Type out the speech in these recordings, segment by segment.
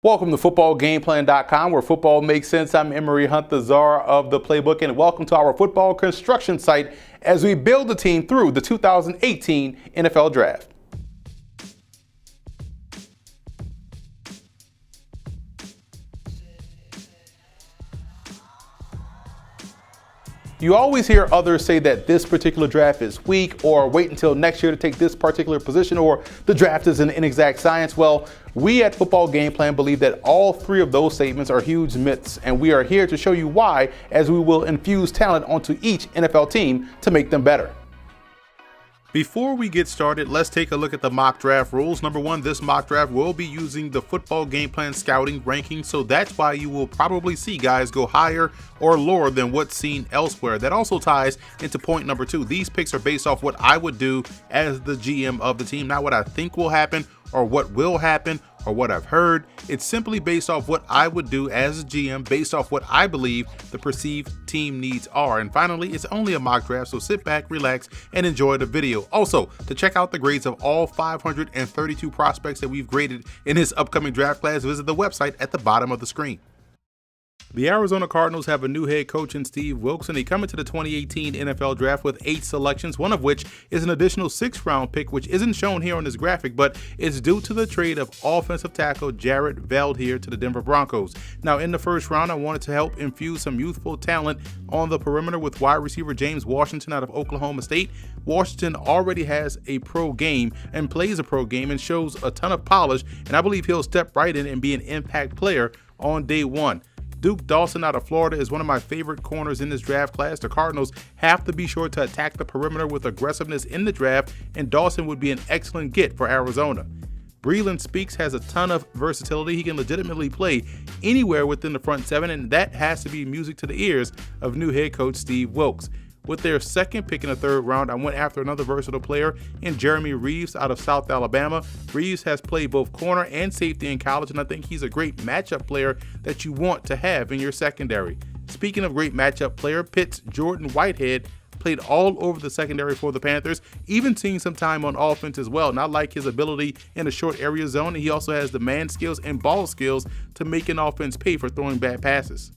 Welcome to footballgameplan.com, where football makes sense. I'm Emery Hunt, the czar of the playbook, and welcome to our football construction site as we build the team through the 2018 NFL Draft. You always hear others say that this particular draft is weak, or wait until next year to take this particular position, or the draft is an inexact science. Well, we at Football Game Plan believe that all three of those statements are huge myths, and we are here to show you why, as we will infuse talent onto each NFL team to make them better. Before we get started, let's take a look at the mock draft rules. Number one, this mock draft will be using the Football Game Plan scouting ranking, so that's why you will probably see guys go higher or lower than what's seen elsewhere. That also ties into point number two. These picks are based off what I would do as the GM of the team, not what I think will happen or what will happen or what I've heard. It's simply based off what I would do as a GM, based off what I believe the perceived team needs are. And finally, it's only a mock draft, so sit back, relax, and enjoy the video. Also, to check out the grades of all 532 prospects that we've graded in this upcoming draft class, visit the website at the bottom of the screen. The Arizona Cardinals have a new head coach in Steve Wilks, and they come into the 2018 NFL Draft with 8 selections, one of which is an additional 6th-round pick, which isn't shown here on this graphic, but it's due to the trade of offensive tackle Jared Veldheer to the Denver Broncos. Now, in the first round, I wanted to help infuse some youthful talent on the perimeter with wide receiver James Washington out of Oklahoma State. Washington already has a pro game and plays a pro game and shows a ton of polish, and I believe he'll step right in and be an impact player on day one. Duke Dawson out of Florida is one of my favorite corners in this draft class. The Cardinals have to be sure to attack the perimeter with aggressiveness in the draft, and Dawson would be an excellent get for Arizona. Breeland Speaks has a ton of versatility. He can legitimately play anywhere within the front seven, and that has to be music to the ears of new head coach Steve Wilks. With their second pick in the 3rd round, I went after another versatile player in Jeremy Reeves out of South Alabama. Reeves has played both corner and safety in college, and I think he's a great matchup player that you want to have in your secondary. Speaking of great matchup player, Pitt's Jordan Whitehead played all over the secondary for the Panthers, even seeing some time on offense as well. And I like his ability in a short area zone, and he also has the man skills and ball skills to make an offense pay for throwing bad passes.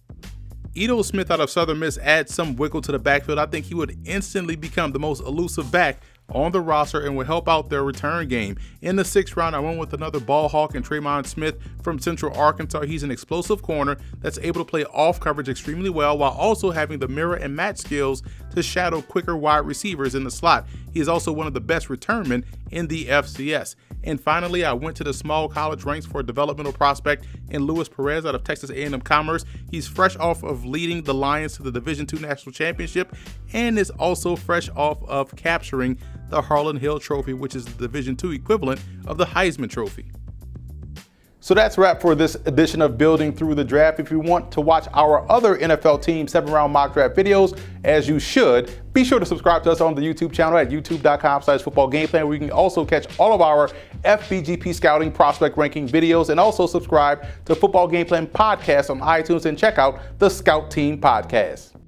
Edo Smith out of Southern Miss adds some wiggle to the backfield. I think he would instantly become the most elusive back on the roster and would help out their return game. In the 6th round, I went with another ball hawk and Tremon Smith from Central Arkansas. He's an explosive corner that's able to play off coverage extremely well while also having the mirror and match skills to shadow quicker wide receivers in the slot. He is also one of the best returnmen in the FCS. And finally, I went to the small college ranks for a developmental prospect in Luis Perez out of Texas A&M Commerce. He's fresh off of leading the Lions to the Division II National Championship and is also fresh off of capturing the Harlan Hill Trophy, which is the Division II equivalent of the Heisman Trophy. So that's a wrap for this edition of Building Through the Draft. If you want to watch our other NFL Team 7-round mock draft videos, as you should, be sure to subscribe to us on the YouTube channel at youtube.com/footballgameplan, where you can also catch all of our FBGP scouting prospect ranking videos, and also subscribe to Football Game Plan podcast on iTunes and check out the Scout Team podcast.